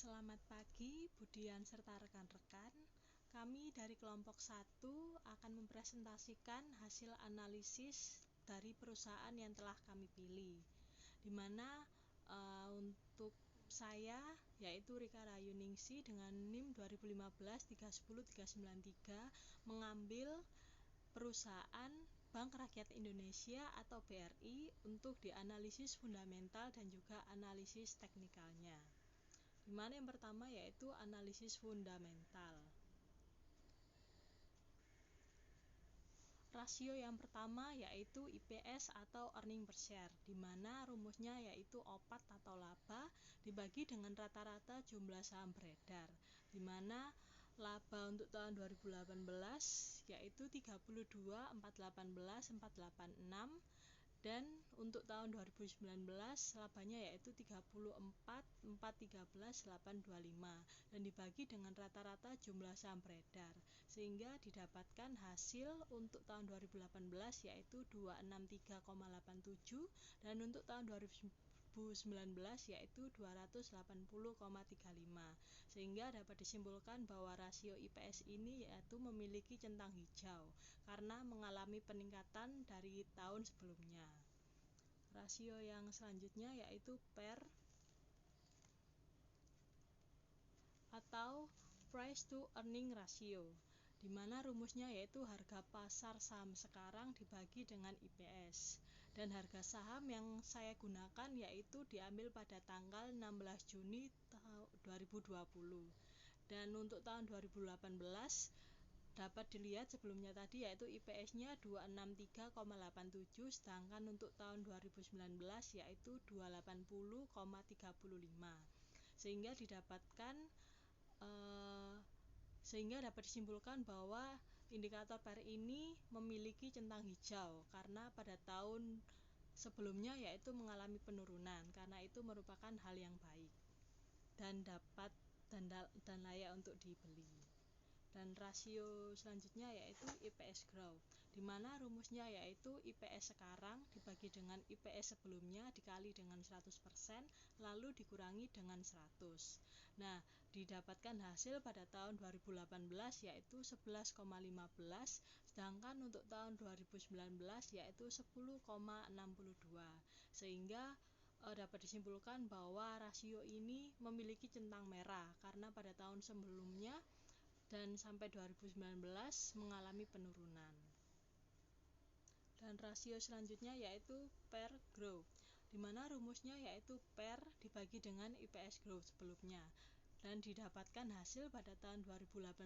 Selamat pagi, Budian serta rekan-rekan. Kami dari kelompok 1 akan mempresentasikan hasil analisis dari perusahaan yang telah kami pilih. Di mana untuk saya yaitu Rika Rayuningsi dengan NIM 2015 310 393 mengambil perusahaan Bank Rakyat Indonesia atau BRI untuk dianalisis fundamental dan juga analisis teknikalnya. Di mana yang pertama yaitu analisis fundamental. Rasio yang pertama yaitu IPS atau earning per share, di mana rumusnya yaitu OPAT atau laba dibagi dengan rata-rata jumlah saham beredar, di mana laba untuk tahun 2018 yaitu 32, 418, 486, dan untuk tahun 2019 labanya yaitu 34, 413, 825 dan dibagi dengan rata-rata jumlah saham beredar, sehingga didapatkan hasil untuk tahun 2018 yaitu 263,87 dan untuk tahun 2019 yaitu 280,35, sehingga dapat disimpulkan bahwa rasio IPS ini yaitu memiliki centang hijau karena mengalami peningkatan dari tahun sebelumnya. Rasio yang selanjutnya yaitu PER atau Price to Earning Ratio, di mana rumusnya yaitu harga pasar saham sekarang dibagi dengan IPS, dan harga saham yang saya gunakan yaitu diambil pada tanggal 16 Juni 2020, dan untuk tahun 2018 dapat dilihat sebelumnya tadi yaitu IPS-nya 263,87, sedangkan untuk tahun 2019 yaitu 280,35, sehingga dapat disimpulkan bahwa indikator PER ini memiliki centang hijau karena pada tahun sebelumnya yaitu mengalami penurunan, karena itu merupakan hal yang baik dan layak untuk dibeli. Dan rasio selanjutnya yaitu IPS growth, di mana rumusnya yaitu IPS sekarang dibagi dengan IPS sebelumnya dikali dengan 100% lalu dikurangi dengan 100. Nah, didapatkan hasil pada tahun 2018 yaitu 11,15, sedangkan untuk tahun 2019 yaitu 10,62, sehingga dapat disimpulkan bahwa rasio ini memiliki centang merah karena pada tahun sebelumnya dan sampai 2019 mengalami penurunan. Dan rasio selanjutnya yaitu PER growth, di mana rumusnya yaitu PER dibagi dengan IPS growth sebelumnya, dan didapatkan hasil pada tahun 2018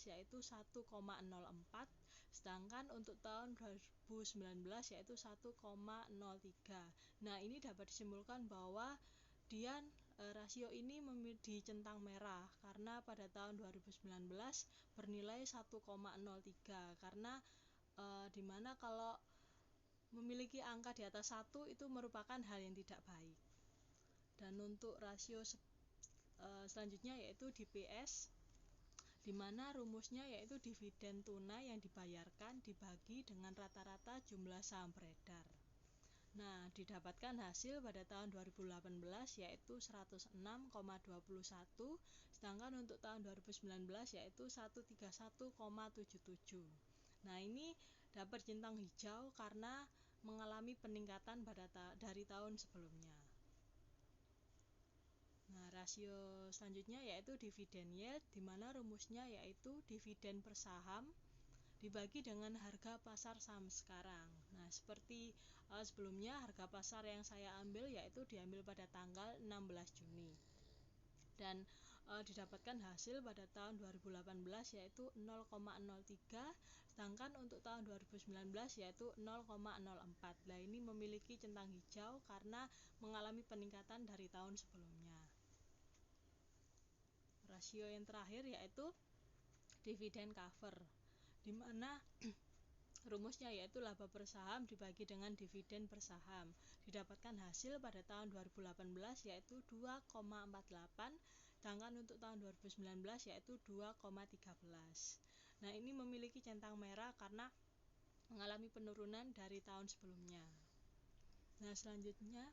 yaitu 1,04, sedangkan untuk tahun 2019 yaitu 1,03. Nah, ini dapat disimpulkan bahwa rasio ini di centang merah karena pada tahun 2019 bernilai 1,03, karena dimana kalau memiliki angka di atas 1 itu merupakan hal yang tidak baik. Dan untuk rasio selanjutnya yaitu DPS, di mana rumusnya yaitu dividen tunai yang dibayarkan dibagi dengan rata-rata jumlah saham beredar. Nah, didapatkan hasil pada tahun 2018 yaitu 106,21, sedangkan untuk tahun 2019 yaitu 131,77. Nah, ini dapat centang hijau karena mengalami peningkatan dari tahun sebelumnya. Nah, rasio selanjutnya yaitu dividen yield, di mana rumusnya yaitu dividen per saham dibagi dengan harga pasar saham sekarang. Nah, seperti sebelumnya harga pasar yang saya ambil yaitu diambil pada tanggal 16 Juni. Dan didapatkan hasil pada tahun 2018 yaitu 0,03, sedangkan untuk tahun 2019 yaitu 0,04. Nah, ini memiliki centang hijau karena mengalami peningkatan dari tahun sebelumnya. Rasio yang terakhir yaitu dividen cover, di mana rumusnya yaitu laba per saham dibagi dengan dividen per saham. Didapatkan hasil pada tahun 2018 yaitu 2,48, sedangkan untuk tahun 2019 yaitu 2,13. Nah, ini memiliki centang merah karena mengalami penurunan dari tahun sebelumnya. Nah, selanjutnya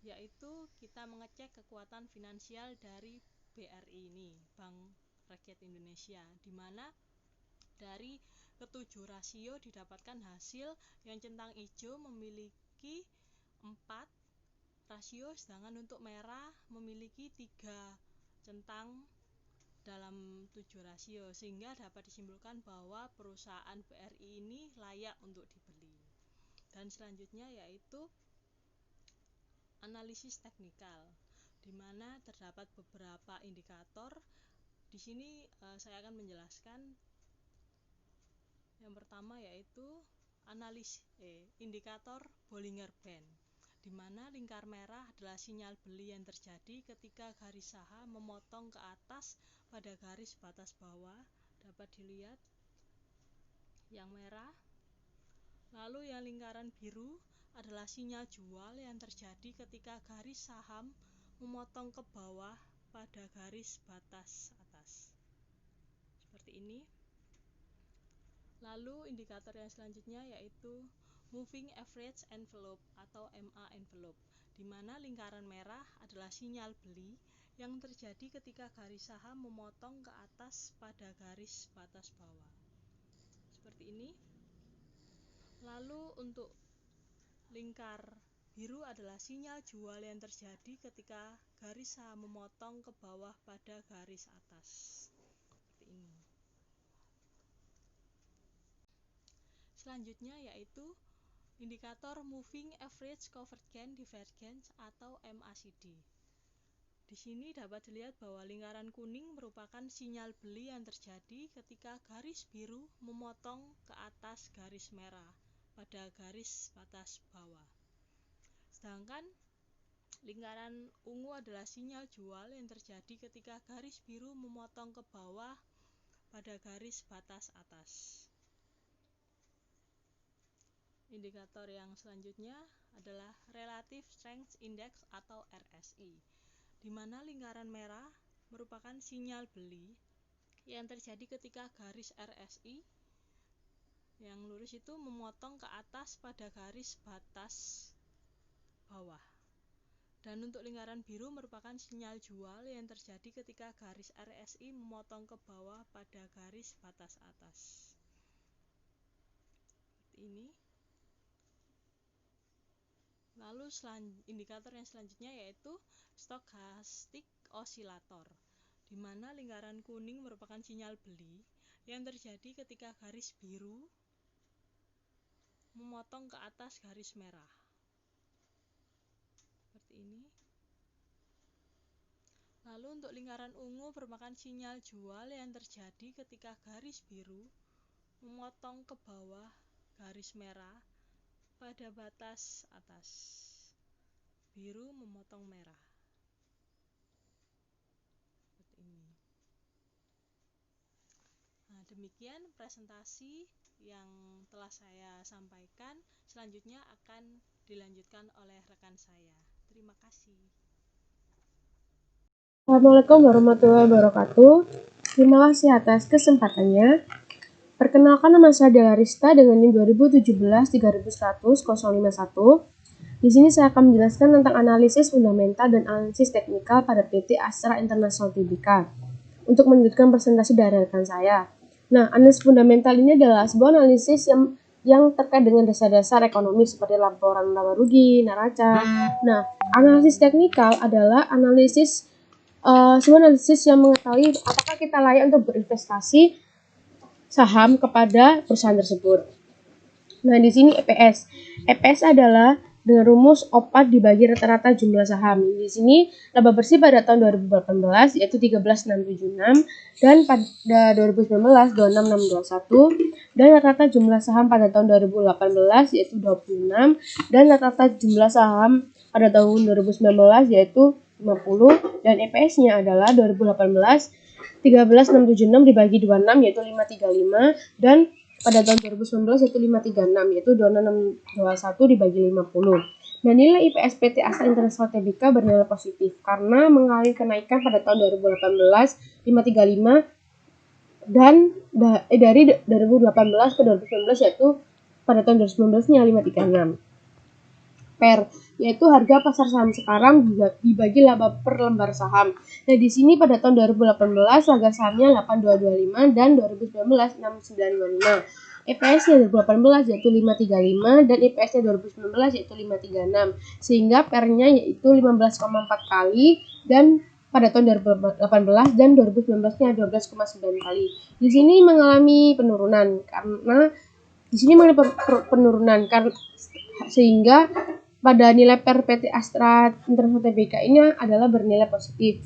yaitu kita mengecek kekuatan finansial dari BRI ini, Bank Rakyat Indonesia, di mana dari ketujuh rasio didapatkan hasil yang centang hijau memiliki 4 rasio, sedangkan untuk merah memiliki 3 centang dalam 7 rasio, sehingga dapat disimpulkan bahwa perusahaan BRI ini layak untuk dibeli. Dan selanjutnya yaitu analisis teknikal, di mana terdapat beberapa indikator. Di sini saya akan menjelaskan. Yang pertama yaitu indikator Bollinger Band, di mana lingkar merah adalah sinyal beli yang terjadi ketika garis saham memotong ke atas pada garis batas bawah, dapat dilihat yang merah. Lalu yang lingkaran biru adalah sinyal jual yang terjadi ketika garis saham memotong ke bawah pada garis batas atas, seperti ini. Lalu indikator yang selanjutnya yaitu Moving Average Envelope atau MA Envelope, di mana lingkaran merah adalah sinyal beli yang terjadi ketika garis saham memotong ke atas pada garis batas bawah, seperti ini. Lalu untuk lingkar biru adalah sinyal jual yang terjadi ketika garis saham memotong ke bawah pada garis atas, seperti ini. Selanjutnya yaitu indikator Moving Average Convergence Divergence atau MACD. Di sini dapat dilihat bahwa lingkaran kuning merupakan sinyal beli yang terjadi ketika garis biru memotong ke atas garis merah pada garis batas bawah. Sedangkan lingkaran ungu adalah sinyal jual yang terjadi ketika garis biru memotong ke bawah pada garis batas atas. Indikator yang selanjutnya adalah Relative Strength Index atau RSI, di mana lingkaran merah merupakan sinyal beli yang terjadi ketika garis RSI yang lurus itu memotong ke atas pada garis batas bawah. Dan untuk lingkaran biru merupakan sinyal jual yang terjadi ketika garis RSI memotong ke bawah pada garis batas atas, seperti ini. Lalu indikator yang selanjutnya yaitu Stochastic Oscillator, di mana lingkaran kuning merupakan sinyal beli yang terjadi ketika garis biru memotong ke atas garis merah, seperti ini. Lalu untuk lingkaran ungu merupakan sinyal jual yang terjadi ketika garis biru memotong ke bawah garis merah pada batas atas. Biru memotong merah, seperti ini. Nah, demikian presentasi yang telah saya sampaikan. Selanjutnya akan dilanjutkan oleh rekan saya. Terima kasih. Assalamualaikum warahmatullahi wabarakatuh. Terima kasih atas kesempatannya. Perkenalkan, nama saya Della Rista dengan NIM 2017-3100-051. Di sini saya akan menjelaskan tentang analisis fundamental dan analisis teknikal pada PT Astra International Tbk. Untuk melanjutkan presentasi dari rekan saya. Nah, analisis fundamental ini adalah sebuah analisis yang terkait dengan dasar-dasar ekonomi seperti laporan laba rugi, neraca. Nah, analisis teknikal adalah sebuah analisis yang mengetahui apakah kita layak untuk berinvestasi saham kepada perusahaan tersebut. Nah, di sini EPS. EPS adalah dengan rumus OPAT dibagi rata-rata jumlah saham. Di sini laba bersih pada tahun 2018 yaitu 13.676 dan pada 2019 26.621 dan rata-rata jumlah saham pada tahun 2018 yaitu 26 dan rata-rata jumlah saham pada tahun 2019 yaitu 50 dan EPS-nya adalah 2018 13.676 dibagi 26 yaitu 535 dan pada tahun 2019 yaitu 536 yaitu 2621 dibagi 50. Dan nilai IPS PT Astra International Tbk bernilai positif karena mengalami kenaikan pada tahun 2018 535 dan dari 2018 ke 2019 yaitu pada tahun 2019 nya 536. PER, yaitu harga pasar saham sekarang dibagi laba per lembar saham. Nah, di sini pada tahun 2018 harga sahamnya 8225 dan 2019 6925. EPS-nya 2018 yaitu 535 dan EPS-nya 2019 yaitu 536. Sehingga PER-nya yaitu 15,4 kali dan pada tahun 2018 dan 2019-nya 12,9 kali. Di sini mengalami penurunan sehingga pada nilai PER PT Astra International Tbk ini adalah bernilai positif.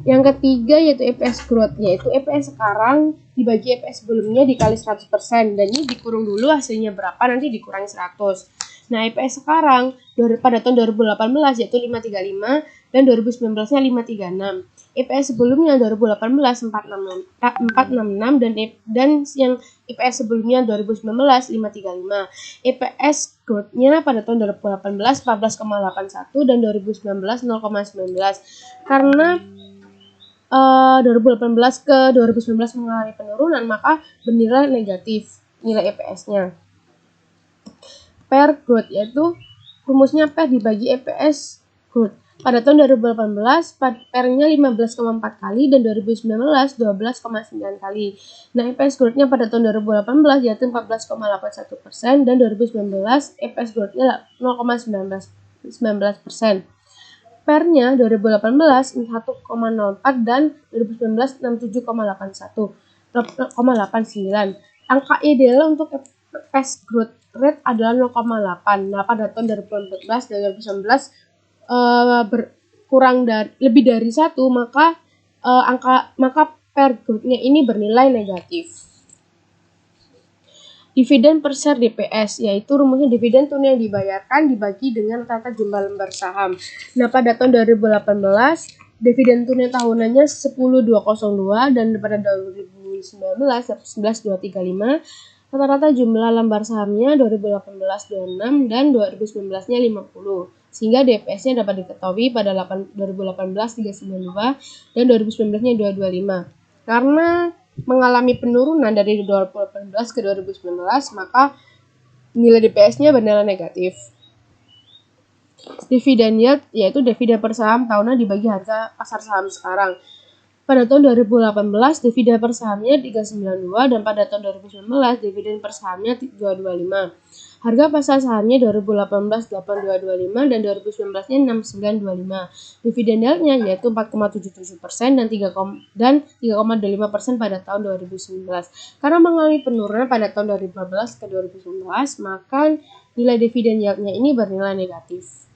Yang ketiga yaitu EPS growth, yaitu EPS sekarang dibagi EPS sebelumnya dikali 100% dan ini dikurung dulu hasilnya berapa, nanti dikurangi 100. Nah, EPS sekarang pada tahun 2018 yaitu 535 dan 2019-nya 536. EPS sebelumnya 2018 466 dan yang EPS sebelumnya 2019 535. EPS growth-nya pada tahun 2018 14,81 dan 2019 0,19. Karena 2018 ke 2019 mengalami penurunan, maka bernilai negatif nilai EPS-nya. PER growth yaitu rumusnya PER dibagi EPS growth. Pada tahun 2018 PER-nya 15,4 kali dan 2019 12,9 kali. Nah, EPS growth-nya pada tahun 2018 yaitu 14,81% dan 2019 EPS growth-nya 0,19%. PER-nya 2018 1,04 dan 2019 67,89. Angka ideal untuk EPS growth rate adalah 0,8. Nah, pada tahun 2014 dan 2019 berkurang lebih dari 1, maka PER growth-nya ini bernilai negatif. Dividen per share DPS, yaitu rumusnya dividen tunai yang dibayarkan dibagi dengan rata jumlah lembar saham. Nah, pada tahun 2018 dividen tunai tahunannya 10.202 dan pada 2019 11.235. Rata-rata jumlah lembar sahamnya 2018 26 dan 2019-nya 50. Sehingga DPS-nya dapat diketahui pada 2018 392 dan 2019-nya 225. Karena mengalami penurunan dari 2018 ke 2019, maka nilai DPS-nya bernilai negatif. Dividen yield yaitu dividen per saham tahunan dibagi harga pasar saham sekarang. Pada tahun 2018 dividen per sahamnya 392 dan pada tahun 2019 dividen per sahamnya 225. Harga pasar sahamnya 2018 8225 dan 2019-nya 6925. Dividen yield-nya yaitu 4,77% dan 3,25% pada tahun 2019. Karena mengalami penurunan pada tahun 2015 ke 2019, maka nilai dividen yield-nya ini bernilai negatif.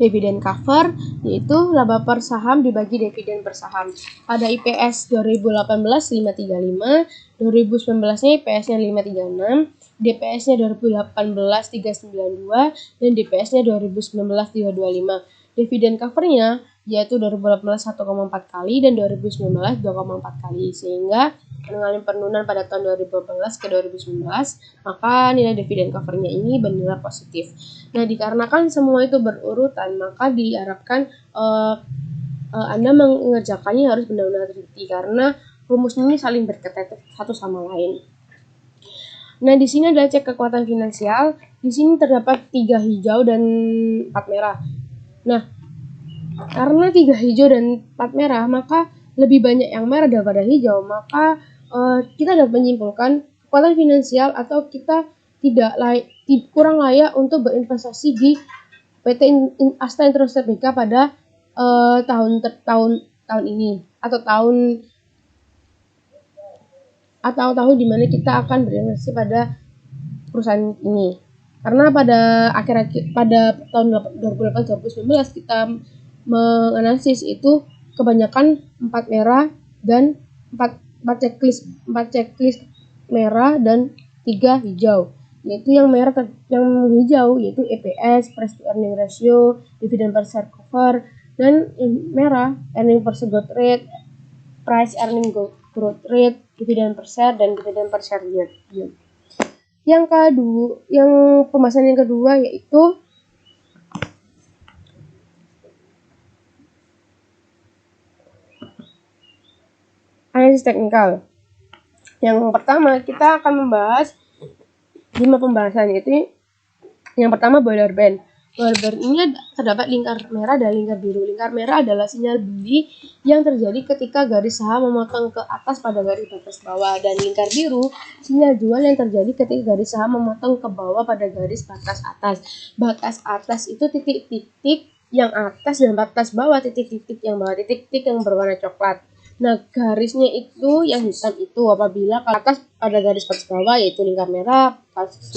Dividen cover yaitu laba per saham dibagi dividen per saham. Pada IPS 2018 535, 2019-nya IPS-nya 536, DPS-nya 2018 392 dan DPS-nya 2019 325. Dividen cover-nya yaitu 2018 1,4 kali dan 2019 2,4 kali, sehingga mengalami penurunan pada tahun 2018 ke 2019, maka nilai dividen cover-nya ini bernilai positif. Nah, dikarenakan semua itu berurutan, maka diharapkan Anda mengerjakannya harus benar-benar teliti karena rumusnya ini saling berkaitan satu sama lain. Nah, di sini adalah cek kekuatan finansial. Di sini terdapat 3 hijau dan 4 merah. Nah, karena 3 hijau dan 4 merah, maka lebih banyak yang merah daripada hijau, maka kita dapat menyimpulkan kekuatan finansial atau kita kurang layak untuk berinvestasi di PT Astra International Tbk pada tahun ini atau tahun di mana kita akan berinvestasi pada perusahaan ini. Karena pada tahun 2018-2019 kita menganalisis itu kebanyakan 4 merah dan 4 checklist merah dan 3 hijau. Yaitu yang hijau yaitu EPS, price to earning ratio, dividen per share cover, dan yang merah earning per share growth rate, price earning growth rate, dividen per share dan dividen per share yield. Pembahasan yang kedua yaitu analisis teknikal. Yang pertama kita akan membahas 5 pembahasan, yaitu Yang pertama boiler band. Boiler band ini terdapat lingkar merah dan lingkar biru. Lingkar merah adalah sinyal beli yang terjadi ketika garis saham memotong ke atas pada garis batas bawah, dan lingkar biru sinyal jual yang terjadi ketika garis saham memotong ke bawah pada garis batas atas. Batas atas itu titik-titik yang atas dan batas bawah titik-titik yang bawah, titik-titik yang berwarna coklat. Nah, garisnya itu yang hitam itu apabila ke atas pada garis batas bawah yaitu lingkar merah,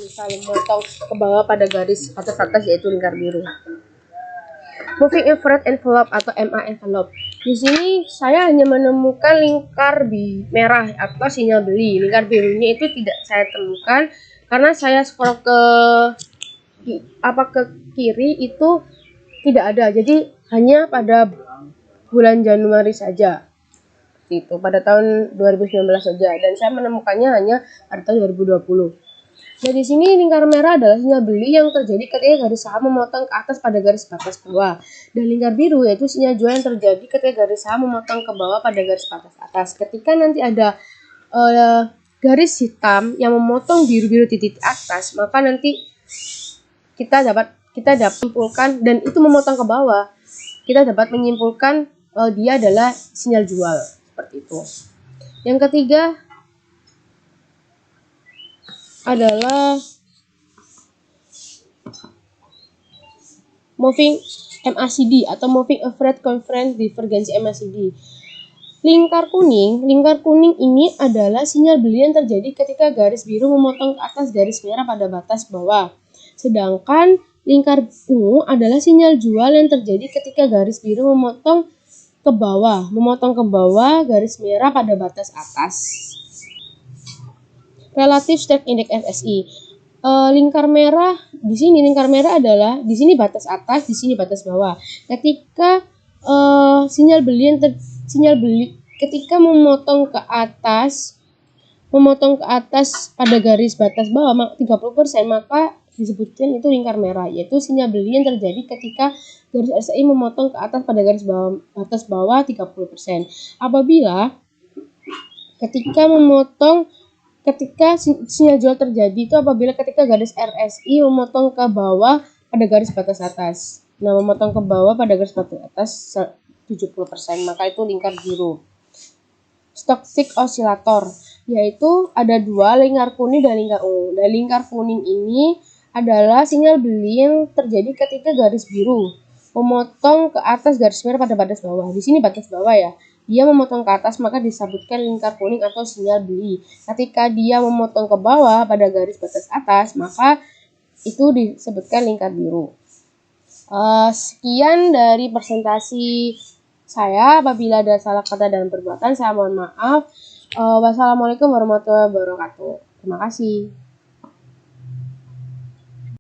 misalnya memotong ke bawah pada garis batas atas yaitu lingkar biru. Moving Average Envelope atau MA envelope. Di sini saya hanya menemukan lingkar merah atau sinyal beli. Lingkar birunya itu tidak saya temukan karena saya scroll ke kiri itu tidak ada. Jadi hanya pada bulan Januari saja. Itu pada tahun 2019 saja, dan saya menemukannya hanya pada tahun 2020. Nah, di sini lingkar merah adalah sinyal beli yang terjadi ketika garis saham memotong ke atas pada garis batas bawah, dan lingkar biru yaitu sinyal jual yang terjadi ketika garis saham memotong ke bawah pada garis batas atas. Ketika nanti ada garis hitam yang memotong biru-biru titik atas, maka nanti kita dapat menyimpulkan, dan itu memotong ke bawah, kita dapat menyimpulkan dia adalah sinyal jual. Seperti itu. Yang ketiga adalah moving MACD atau moving average convergence divergence MACD. Lingkar kuning ini adalah sinyal beli yang terjadi ketika garis biru memotong ke atas garis merah pada batas bawah. Sedangkan lingkar ungu adalah sinyal jual yang terjadi ketika garis biru memotong ke bawah garis merah pada batas atas. Relative Strength Index RSI. Lingkar merah adalah di sini batas atas, di sini batas bawah. Ketika sinyal beli ketika memotong ke atas pada garis batas bawah 30%, maka disebutkan itu lingkar merah, yaitu sinyal beli yang terjadi ketika garis RSI memotong ke atas pada garis batas bawah 30%. Apabila ketika sinyal jual terjadi itu apabila ketika garis RSI memotong ke bawah pada garis batas atas. Nah, memotong ke bawah pada garis batas atas 70%, maka itu lingkar biru. Stochastic oscillator, yaitu ada dua, lingkar kuning dan lingkar ungu. Dan lingkar kuning ini adalah sinyal beli yang terjadi ketika garis biru memotong ke atas garis merah pada batas bawah. Di sini batas bawah ya. Dia memotong ke atas maka disebutkan lingkar kuning atau sinyal beli. Ketika dia memotong ke bawah pada garis batas atas, maka itu disebutkan lingkar biru. Sekian dari presentasi saya. Apabila ada salah kata dan perbuatan, saya mohon maaf. Wassalamualaikum warahmatullahi wabarakatuh. Terima kasih.